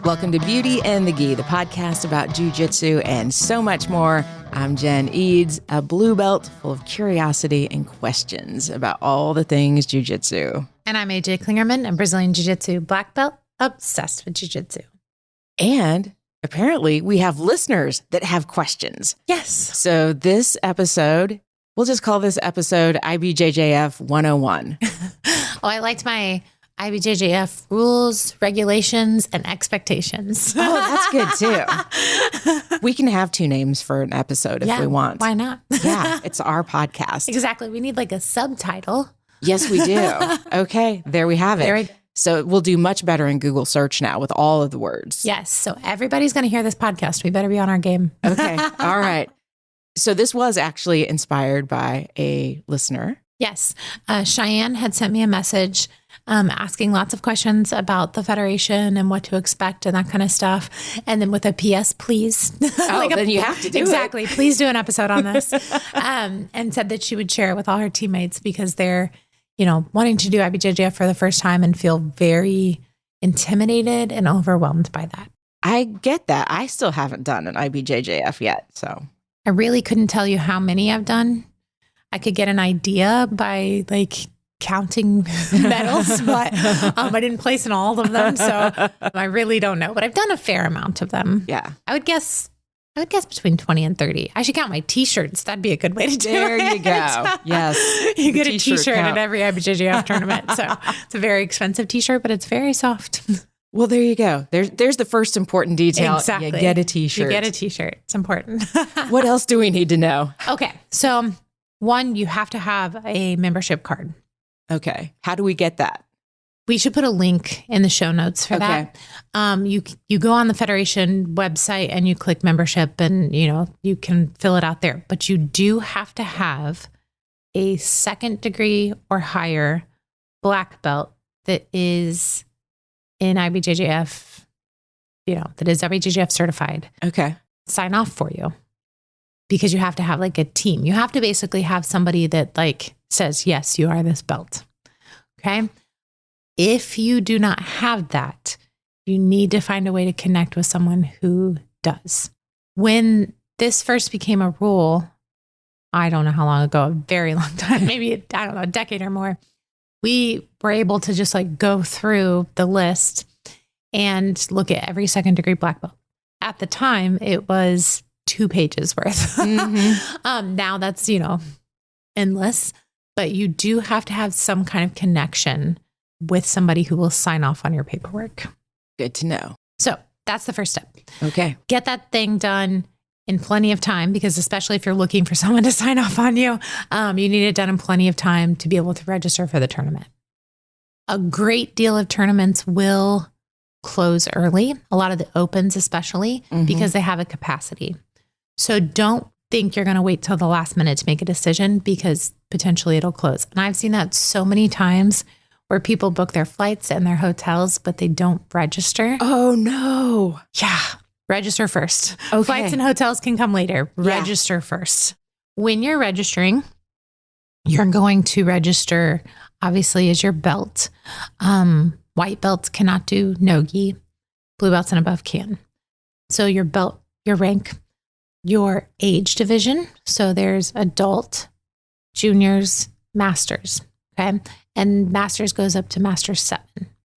Welcome to Beauty and the Gi, the podcast about Jiu-Jitsu and so much more. I'm Jen Eads, a blue belt full of curiosity and questions about all the things Jiu-Jitsu. And I'm AJ Klingerman, a Brazilian Jiu-Jitsu black belt, obsessed with Jiu-Jitsu. And apparently we have listeners that have questions. Yes. So this episode, we'll just call this episode IBJJF 101. Oh, I liked my IBJJF rules, regulations, and expectations. Oh, that's good too. We can have two names for an episode if we want. Why not? Yeah, it's our podcast. Exactly. We need like a subtitle. Yes, we do. Okay, there we have it. There we go. So we'll do much better in Google search now with all of the words. Yes. So everybody's going to hear this podcast. We better be on our game. Okay. All right. So this was actually inspired by a listener. Yes. Cheyenne had sent me a message asking lots of questions about the Federation and what to expect and that kind of stuff. And then with a PS, please. Oh, then you have to do exactly. Please do an episode on this. And said that she would share it with all her teammates because they're, wanting to do IBJJF for the first time and feel very intimidated and overwhelmed by that. I get that. I still haven't done an IBJJF yet. So I really couldn't tell you how many I've done. I could get an idea by counting medals, but I didn't place in all of them. So I really don't know, but I've done a fair amount of them. Yeah. I would guess between 20 and 30. I should count my t-shirts. That'd be a good way to do it. There you go. Yes. You get a t-shirt at every IBJJF tournament. So it's a very expensive t-shirt, but it's very soft. Well, there you go. There's the first important detail. Exactly. You get a t-shirt. You get a t-shirt. It's important. What else do we need to know? Okay. So one, you have to have a membership card. Okay. How do we get that? We should put a link in the show notes for that. You go on the Federation website and you click membership and, you can fill it out there. But you do have to have a second degree or higher black belt that is in IBJJF, that is IBJJF certified. Okay. Sign off for you because you have to have a team. You have to basically have somebody that says, yes, you are this belt. Okay. If you do not have that, you need to find a way to connect with someone who does. When this first became a rule, I don't know how long ago, a very long time, maybe, a decade or more, we were able to just go through the list and look at every second degree black belt. At the time, it was 2 pages worth. Mm-hmm. Now that's, endless, but you do have to have some kind of connection with somebody who will sign off on your paperwork. Good to know. So that's the first step. Okay. Get that thing done in plenty of time because especially if you're looking for someone to sign off on you, you need it done in plenty of time to be able to register for the tournament. A great deal of tournaments will close early, a lot of the opens especially, because they have a capacity. So don't think you're going to wait till the last minute to make a decision because potentially it'll close. And I've seen that so many times where people book their flights and their hotels, but they don't register. Oh, no. Yeah. Register first. Okay. Flights and hotels can come later. Register first. When you're registering, you're going to register, obviously, as your belt. White belts cannot do no-gi. Blue belts and above can. So your belt, your rank, your age division. So there's adult, juniors, masters. Okay. And masters goes up to master 7.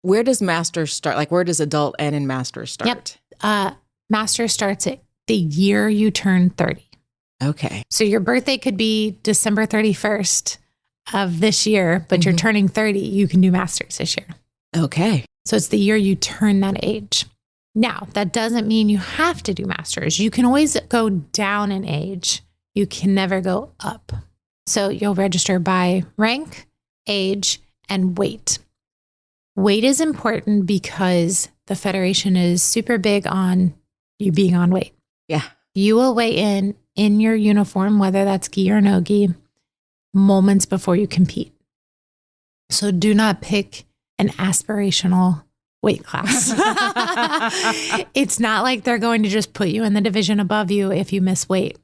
Where does master start? Where does adult and in master start? Yep. Master starts at the year you turn 30. Okay. So your birthday could be December 31st of this year, but you're turning 30. You can do masters this year. Okay. So it's the year you turn that age. Now, that doesn't mean you have to do masters. You can always go down in age. You can never go up. So you'll register by rank, age, and weight. Weight is important because the Federation is super big on you being on weight. Yeah. You will weigh in your uniform, whether that's gi or no gi, moments before you compete. So do not pick an aspirational weight class. It's not like they're going to just put you in the division above you if you miss weight.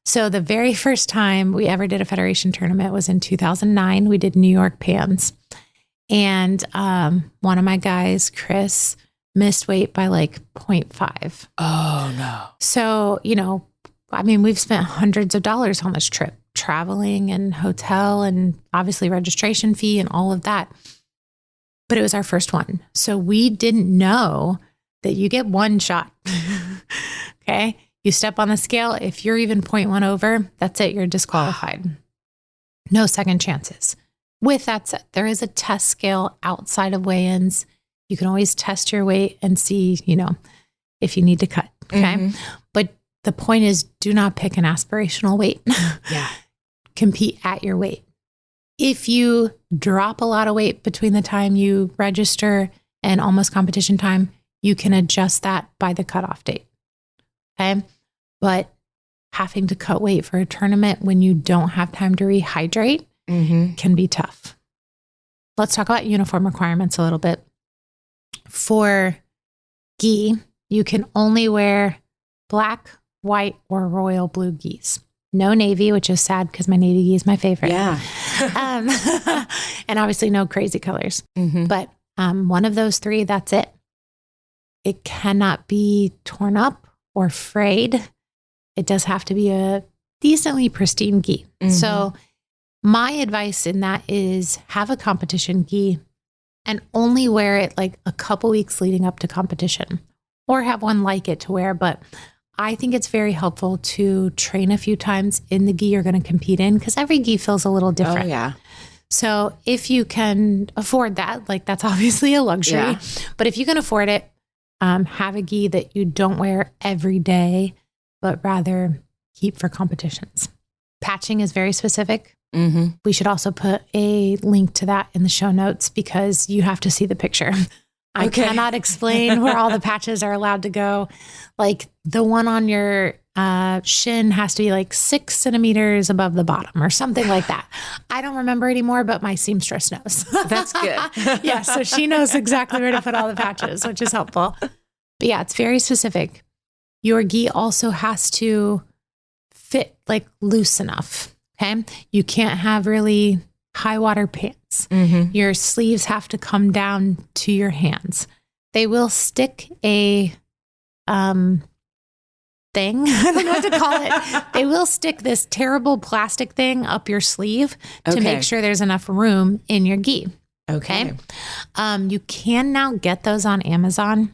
So the very first time we ever did a Federation tournament was in 2009. We did New York Pans. And one of my guys, Chris, missed weight by like 0.5. Oh, no. So, you know, I mean, we've spent hundreds of dollars on this trip, traveling and hotel and obviously registration fee and all of that. But it was our first one. So we didn't know that you get one shot. Okay. You step on the scale. If you're even 0.1 over, that's it. You're disqualified. No second chances. With that said, there is a test scale outside of weigh-ins. You can always test your weight and see, you know, if you need to cut. Okay. Mm-hmm. But the point is, do not pick an aspirational weight. Yeah. Compete at your weight. If you drop a lot of weight between the time you register and almost competition time, you can adjust that by the cutoff date. Okay. But having to cut weight for a tournament when you don't have time to rehydrate can be tough. Let's talk about uniform requirements a little bit. For gi, you can only wear black, white, or royal blue gis. No navy, which is sad because my navy gi is my favorite. Yeah. And obviously no crazy colors. But one of those three, that's it. It cannot be torn up or frayed. It does have to be a decently pristine gi. So my advice in that is have a competition gi and only wear it like a couple weeks leading up to competition, or have one like it to wear. But I think it's very helpful to train a few times in the gi you're going to compete in, because every gi feels a little different. Oh, yeah. So if you can afford that, like that's obviously a luxury, Yeah. But if you can afford it, have a gi that you don't wear every day, but rather keep for competitions. Patching is very specific. We should also put a link to that in the show notes because you have to see the picture. I cannot explain where all the patches are allowed to go. Like the one on your shin has to be like 6 centimeters above the bottom or something like that. I don't remember anymore, but my seamstress knows. That's good. Yeah, so she knows exactly where to put all the patches, which is helpful. But yeah, it's very specific. Your gi also has to fit like loose enough. Okay. You can't have really high water pants. Your sleeves have to come down to your hands. They will stick a thing. I don't know what to call it. They will stick this terrible plastic thing up your sleeve to make sure there's enough room in your gi. Okay. You can now get those on Amazon.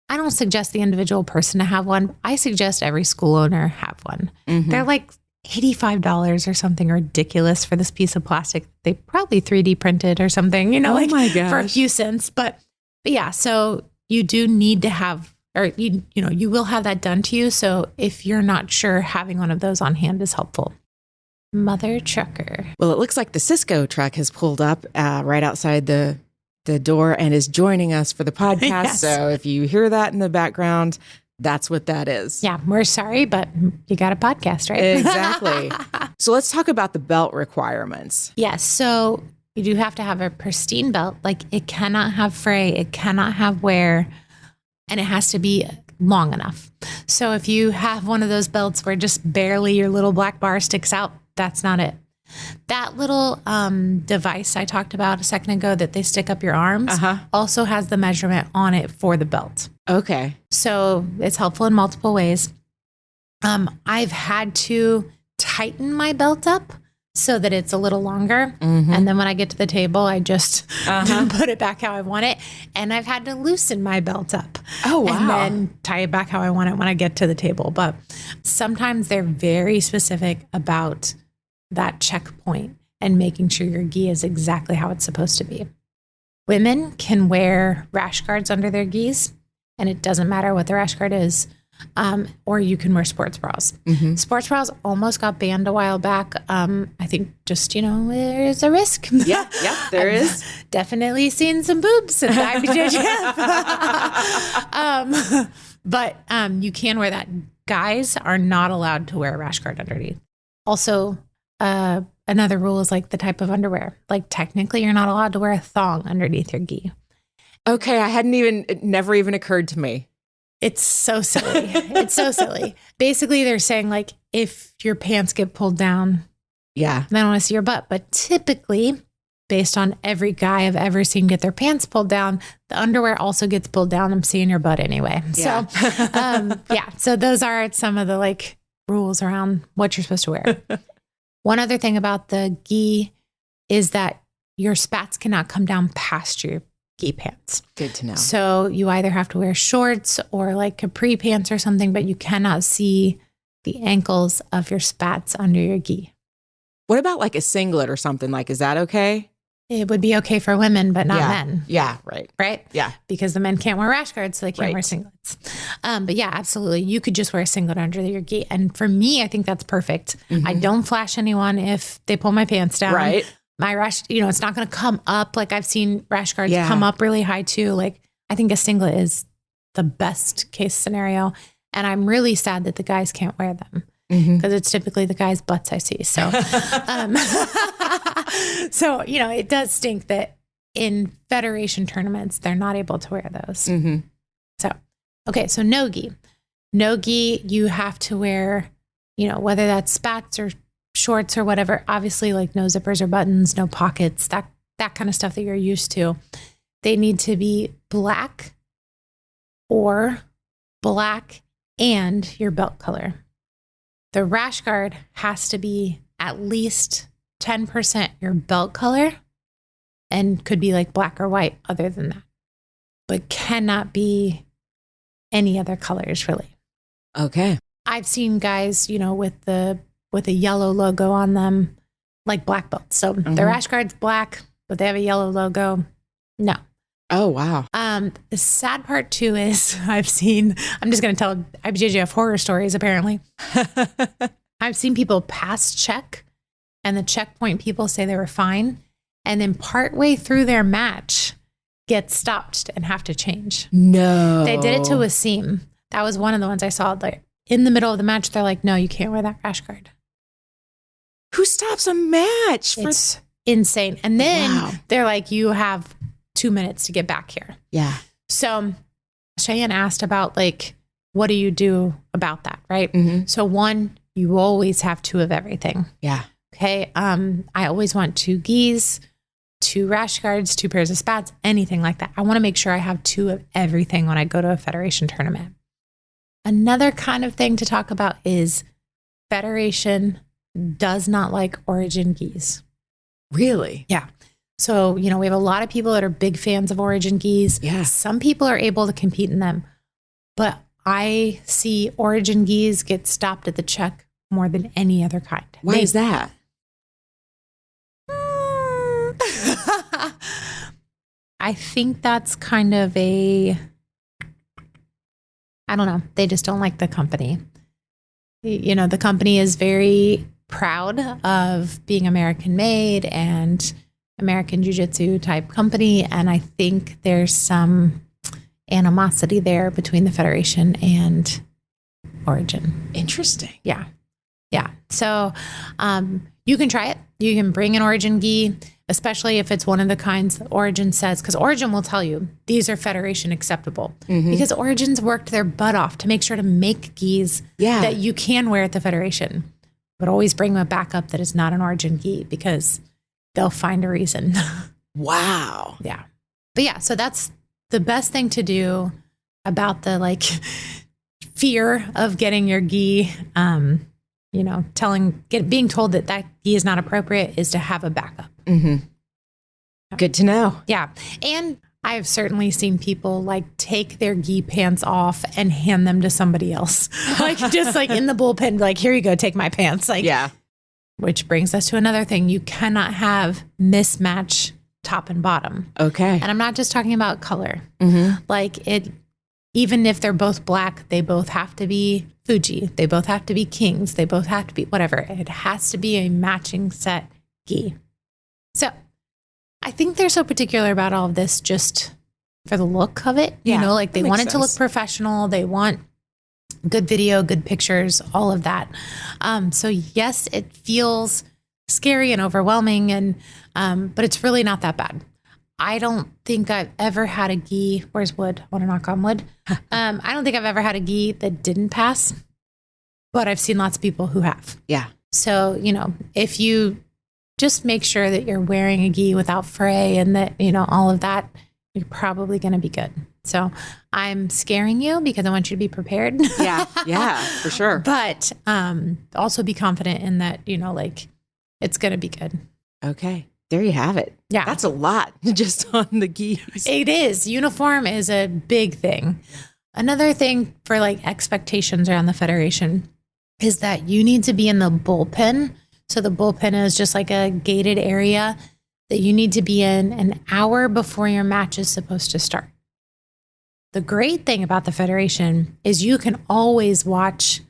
I don't suggest the individual person to have one. I suggest every school owner have one. They're like $85 or something ridiculous for this piece of plastic. They probably 3D printed or something, you know, for a few cents. But yeah, so you do need to have, or you will have that done to you. So if you're not sure, having one of those on hand is helpful. Mother trucker. Well, it looks like the Cisco truck has pulled up right outside the door and is joining us for the podcast. Yes. So if you hear that in the background, that's what that is. Yeah, we're sorry, but you got a podcast, right? Exactly. So let's talk about the belt requirements. Yes. So you do have to have a pristine belt. Like it cannot have fray, it cannot have wear, and it has to be long enough. So if you have one of those belts where just barely your little black bar sticks out, that's not it. That little device I talked about a second ago that they stick up your arms also has the measurement on it for the belt. Okay. So it's helpful in multiple ways. I've had to tighten my belt up so that it's a little longer. And then when I get to the table, I just put it back how I want it. And I've had to loosen my belt up. Oh, wow. And then tie it back how I want it when I get to the table. But sometimes they're very specific about that checkpoint and making sure your gi is exactly how it's supposed to be. Women can wear rash guards under their gis, and it doesn't matter what the rash guard is. Or you can wear sports bras. Sports bras almost got banned a while back. I think just, there's a risk. Yeah, there is. Definitely seen some boobs at the IBJJF. But you can wear that. Guys are not allowed to wear a rash guard underneath. Also, another rule is like the type of underwear. Like technically you're not allowed to wear a thong underneath your gi. Okay. It never even occurred to me. It's so silly. It's so silly. Basically they're saying like, if your pants get pulled down, yeah, they don't want to see your butt. But typically based on every guy I've ever seen get their pants pulled down, the underwear also gets pulled down. I'm seeing your butt anyway. Yeah. So, so those are some of the like rules around what you're supposed to wear. One other thing about the gi is that your spats cannot come down past your gi pants. Good to know. So you either have to wear shorts or like capri pants or something, but you cannot see the ankles of your spats under your gi. What about like a singlet or something? Like, is that okay? It would be okay for women, but not men. Yeah, right. Right? Yeah. Because the men can't wear rash guards, so they can't wear singlets. But yeah, absolutely. You could just wear a singlet under your gi. And for me, I think that's perfect. Mm-hmm. I don't flash anyone if they pull my pants down. Right. My rash, it's not going to come up. Like I've seen rash guards come up really high too. Like I think a singlet is the best case scenario. And I'm really sad that the guys can't wear them. Because it's typically the guys' butts I see. So, it does stink that in federation tournaments, they're not able to wear those. Mm-hmm. So no gi. No gi, you have to wear, whether that's spats or shorts or whatever, obviously like no zippers or buttons, no pockets, that kind of stuff that you're used to. They need to be black or black and your belt color. The rash guard has to be at least 10% your belt color and could be like black or white other than that, but cannot be any other colors really. Okay. I've seen guys, with a yellow logo on them, like black belts. So the rash guard's black, but they have a yellow logo. No. Oh, wow. The sad part too is I'm just going to tell IBJJF horror stories apparently. I've seen people pass check and the checkpoint people say they were fine. And then partway through their match get stopped and have to change. No. They did it to Wasim. That was one of the ones I saw. Like in the middle of the match, they're like, no, you can't wear that rash guard. Who stops a match? It's insane. And then they're like, you have 2 minutes to get back here. Yeah. So Cheyenne asked about like, what do you do about that? Right. Mm-hmm. So one, you always have 2 of everything. Yeah. Okay. I always want 2 gis, 2 rash guards, 2 pairs of spats, anything like that. I want to make sure I have 2 of everything when I go to a federation tournament. Another kind of thing to talk about is federation does not like origin gis. Really? Yeah. So, we have a lot of people that are big fans of origin gis. Yeah. Some people are able to compete in them, but I see origin gis get stopped at the check more than any other kind. Why is that? I think that's kind of I don't know. They just don't like the company. The company is very proud of being American made and American Jiu-Jitsu type company. And I think there's some animosity there between the Federation and Origin. Interesting. Yeah. Yeah. So you can try it. You can bring an Origin gi, especially if it's one of the kinds that Origin says, because Origin will tell you these are Federation acceptable because Origin's worked their butt off to make sure to make gis that you can wear at the Federation, but always bring a backup that is not an Origin gi because they'll find a reason. Wow. Yeah. But yeah, so that's the best thing to do about the like fear of getting your gi, being told that gi is not appropriate is to have a backup. Mm-hmm. Good to know. Yeah. And I've certainly seen people like take their gi pants off and hand them to somebody else. Like just like in the bullpen, like, here you go, take my pants. Like, yeah. Which brings us to another thing. You cannot have mismatch top and bottom. Okay. And I'm not just talking about color. Mm-hmm. Like even if they're both black, they both have to be Fuji. They both have to be Kings. They both have to be whatever. It has to be a matching set gi. So I think they're so particular about all of this just for the look of it. Yeah, like they want it to look professional. They want good video, good pictures, all of that. So yes, it feels scary and overwhelming, and but it's really not that bad. I don't think I've ever had a gi. Where's wood? I want to knock on wood. I don't think I've ever had a gi that didn't pass, but I've seen lots of people who have. Yeah. So, if you just make sure that you're wearing a gi without fray and that, all of that, you're probably going to be good. So I'm scaring you because I want you to be prepared. Yeah, for sure. But also be confident in that, it's going to be good. Okay. There you have it. Yeah. That's a lot just on the gis. It is. Uniform is a big thing. Another thing for expectations around the federation is that you need to be in the bullpen. So the bullpen is just like a gated area that you need to be in an hour before your match is supposed to start. The great thing about the federation is you can always watch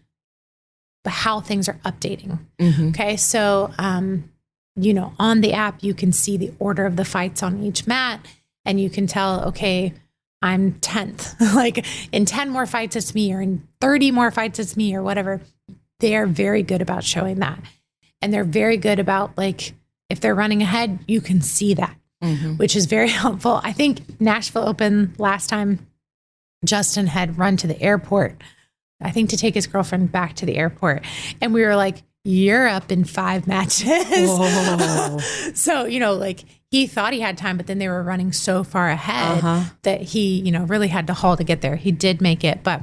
how things are updating. Mm-hmm. Okay. So, on the app, you can see the order of the fights on each mat and you can tell, okay, I'm 10th, in 10 more fights, it's me, or in 30 more fights, it's me, or whatever. They are very good about showing that. And they're very good about if they're running ahead, you can see that, which is very helpful. I think Nashville Open last time, Justin had run to the airport, I think to take his girlfriend back to the airport. And we were like, you're up in 5 matches. Whoa. So, he thought he had time, but then they were running so far ahead that he, really had to haul to get there. He did make it, but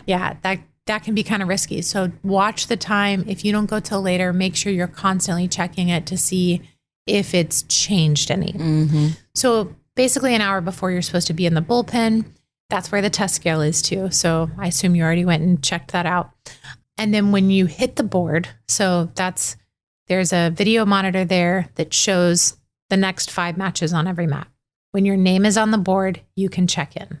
that can be kind of risky. So watch the time. If you don't go till later, make sure you're constantly checking it to see if it's changed any. Mm-hmm. So basically an hour before you're supposed to be in the bullpen, that's where the test scale is too. So I assume you already went and checked that out. And then when you hit the board, so there's a video monitor there that shows the next 5 matches on every mat. When your name is on the board, you can check in.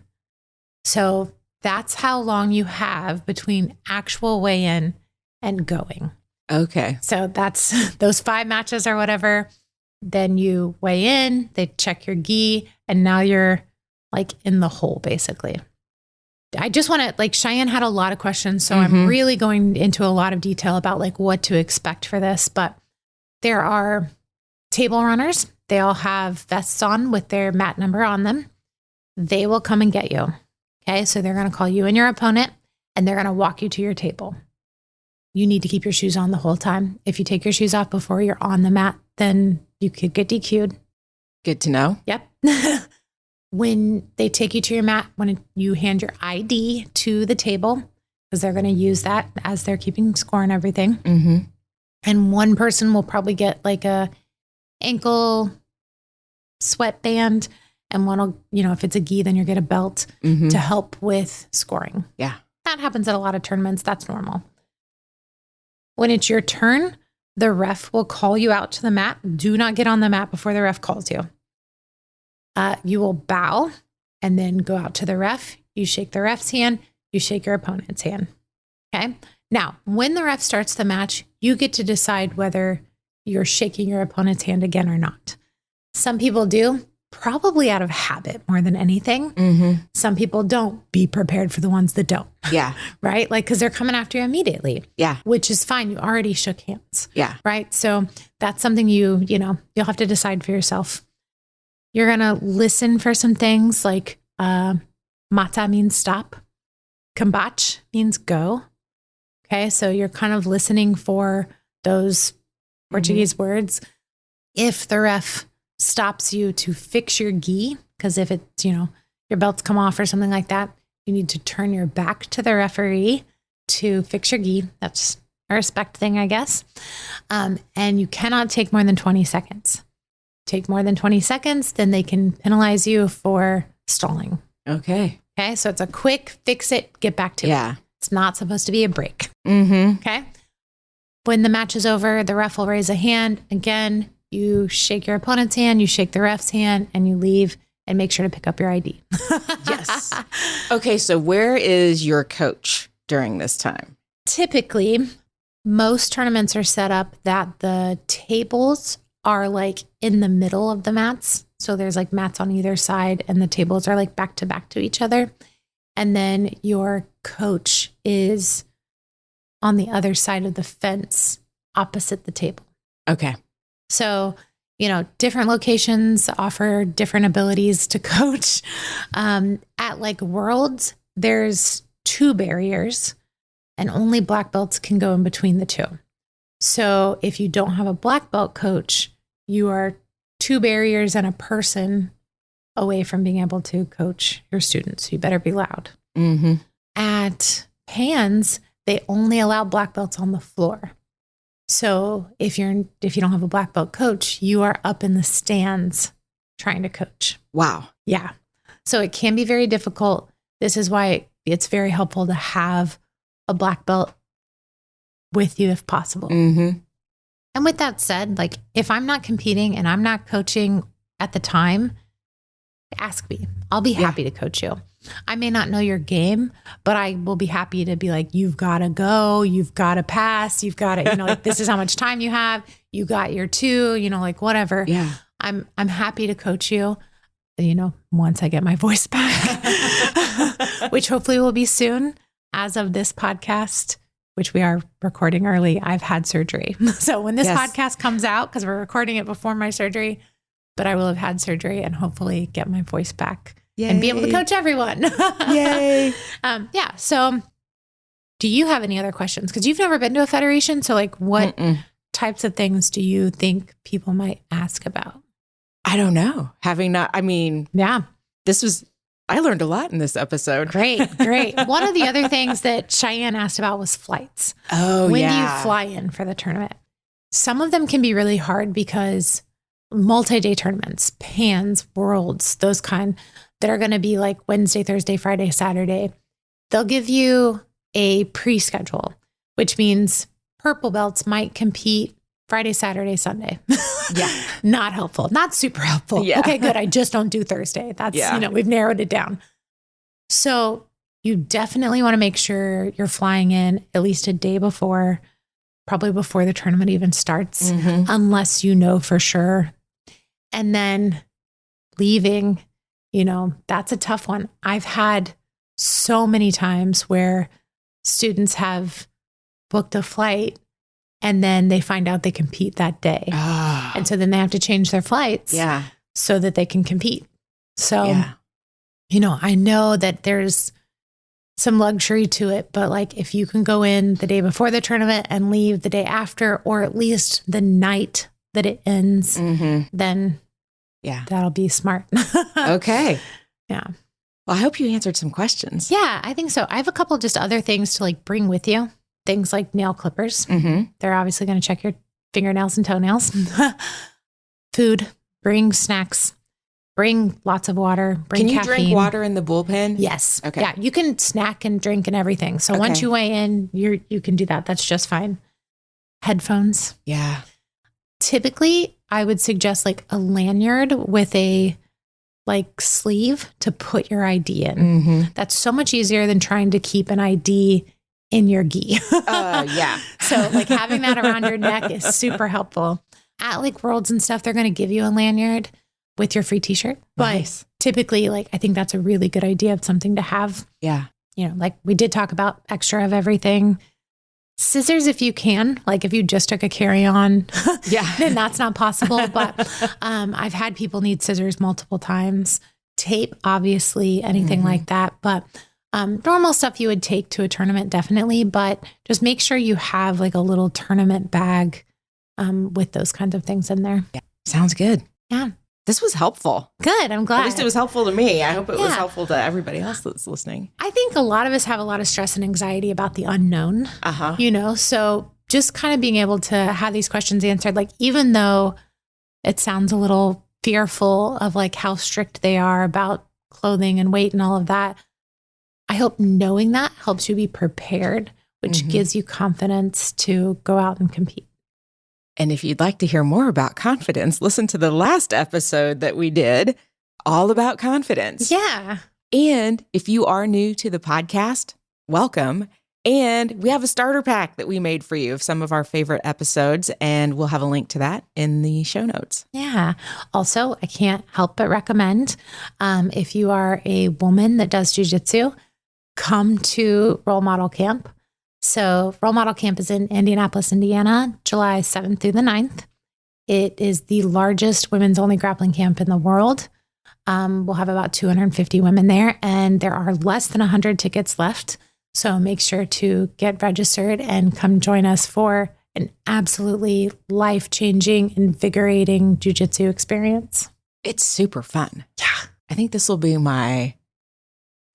So that's how long you have between actual weigh-in and going. Okay. So that's those 5 matches or whatever. Then you weigh in, they check your gi, and now you're in the hole, basically. I just want to, Cheyenne had a lot of questions, so I'm really going into a lot of detail about what to expect for this. But there are table runners. They all have vests on with their mat number on them. They will come and get you. Okay, so they're going to call you and your opponent, and they're going to walk you to your table. You need to keep your shoes on the whole time. If you take your shoes off before you're on the mat, then you could get DQ'd. Good to know. Yep. When they take you to your mat, when you hand your ID to the table, because they're going to use that as they're keeping score and everything. Mm-hmm. And one person will probably get a ankle sweatband, and one will, if it's a gi, then you get a belt to help with scoring. Yeah. That happens at a lot of tournaments. That's normal. When it's your turn, the ref will call you out to the mat. Do not get on the mat before the ref calls you. You will bow and then go out to the ref. You shake the ref's hand. You shake your opponent's hand. Okay. Now, when the ref starts the match, you get to decide whether you're shaking your opponent's hand again or not. Some people do, probably out of habit more than anything. Mm-hmm. Some people don't. Be prepared for the ones that don't. Yeah. Right? Because they're coming after you immediately. Yeah. Which is fine. You already shook hands. Yeah. Right? So that's something you'll have to decide for yourself. You're going to listen for some things like mata means stop. Kambach means go. Okay, so you're kind of listening for those Portuguese words. If the ref stops you to fix your gi, because if it's, your belts come off or something like that, you need to turn your back to the referee to fix your gi. That's a respect thing, I guess. And you cannot take more than 20 seconds. Take more than 20 seconds, then they can penalize you for stalling. Okay. Okay, so it's a quick fix it, get back to it. Yeah. It's not supposed to be a break. Mm-hmm. Okay. When the match is over, the ref will raise a hand. Again, you shake your opponent's hand, you shake the ref's hand, and you leave and make sure to pick up your ID. Yes. Okay, so where is your coach during this time? Typically, most tournaments are set up that the tables are in the middle of the mats. So there's mats on either side and the tables are back to each other. And then your coach is on the other side of the fence opposite the table. Okay. So, different locations offer different abilities to coach. At Worlds, there's 2 barriers and only black belts can go in between the 2. So if you don't have a black belt coach, you are 2 barriers and a person away from being able to coach your students. You better be loud. Mm-hmm. At PANS, they only allow black belts on the floor. So if you don't have a black belt coach, you are up in the stands trying to coach. Wow. Yeah. So it can be very difficult. This is why it's very helpful to have a black belt with you if possible. Mm-hmm. And with that said, like if I'm not competing and I'm not coaching at the time, ask me. I'll be happy to coach you. I may not know your game, but I will be happy to be like, you've got to go, you've got to pass, you've got to, like this is how much time you have. You got your 2, like whatever. Yeah. I'm happy to coach you, once I get my voice back, which hopefully will be soon. As of this podcast, which we are recording early, I've had surgery. So when this podcast comes out, because we're recording it before my surgery, but I will have had surgery and hopefully get my voice back. Yay. And be able to coach everyone. Yay. So do you have any other questions? Because you've never been to a federation. So like what types of things do you think people might ask about? I don't know. I learned a lot in this episode. Great. One of the other things that Cheyenne asked about was flights. Oh, when do you fly in for the tournament? Some of them can be really hard because multi-day tournaments, PANS, Worlds, those kind that are going to be like Wednesday, Thursday, Friday, Saturday, they'll give you a pre-schedule, which means purple belts might compete Friday, Saturday, Sunday. Yeah. Not helpful. Not super helpful. Yeah. Okay, good. I just don't do Thursday. That's, we've narrowed it down. So you definitely want to make sure you're flying in at least a day before, probably before the tournament even starts, unless you know for sure. And then leaving, that's a tough one. I've had so many times where students have booked a flight and then they find out they compete that day. Oh. And so then they have to change their flights so that they can compete. So, I know that there's some luxury to it, but like if you can go in the day before the tournament and leave the day after, or at least the night that it ends, then that'll be smart. Okay. Yeah. Well, I hope you answered some questions. Yeah, I think so. I have a couple just other things to like bring with you. Things like nail clippers. They're obviously going to check your fingernails and toenails. Food, bring snacks, bring lots of water, bring caffeine. Can you drink water in the bullpen? Yes. Okay. Yeah, you can snack and drink and everything. So once you weigh in, you can do that. That's just fine. Headphones. Yeah. Typically, I would suggest like a lanyard with a like sleeve to put your ID in. That's so much easier than trying to keep an ID in your gi. Yeah. So like having that around your neck is super helpful. At like Worlds and stuff, they're going to give you a lanyard with your free t-shirt. Nice. But typically like, I think that's a really good idea of something to have. Yeah. Like we did talk about extra of everything. Scissors, if you can, like if you just took a carry-on, then that's not possible. But I've had people need scissors multiple times. Tape, obviously, anything like that. But normal stuff you would take to a tournament, definitely. But just make sure you have like a little tournament bag with those kinds of things in there. Yeah. Sounds good. Yeah. This was helpful. Good. I'm glad. At least it was helpful to me. I hope it was helpful to everybody else that's listening. I think a lot of us have a lot of stress and anxiety about the unknown, so just kind of being able to have these questions answered, like, even though it sounds a little fearful of like how strict they are about clothing and weight and all of that, I hope knowing that helps you be prepared, which gives you confidence to go out and compete. And if you'd like to hear more about confidence, listen to the last episode that we did, all about confidence. Yeah. And if you are new to the podcast, welcome. And we have a starter pack that we made for you of some of our favorite episodes, and we'll have a link to that in the show notes. Yeah. Also, I can't help but recommend, if you are a woman that does jiu-jitsu, come to Role Model Camp. So Role Model Camp is in Indianapolis, Indiana, July 7th through the 9th. It is the largest women's only grappling camp in the world. We'll have about 250 women there, and there are less than 100 tickets left. So make sure to get registered and come join us for an absolutely life-changing, invigorating jiu-jitsu experience. It's super fun. Yeah. I think this will be my,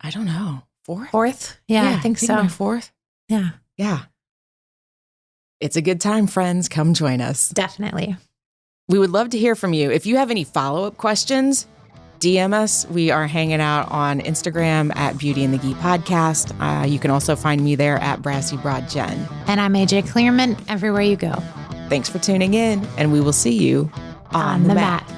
I don't know, fourth? Fourth? Yeah, I think so. My fourth. Yeah. Yeah. It's a good time, friends. Come join us. Definitely. We would love to hear from you. If you have any follow-up questions, DM us. We are hanging out on Instagram at Beauty and the Gi Podcast. You can also find me there at Brassy Broad Jen. And I'm AJ Clearman, everywhere you go. Thanks for tuning in, and we will see you on the mat.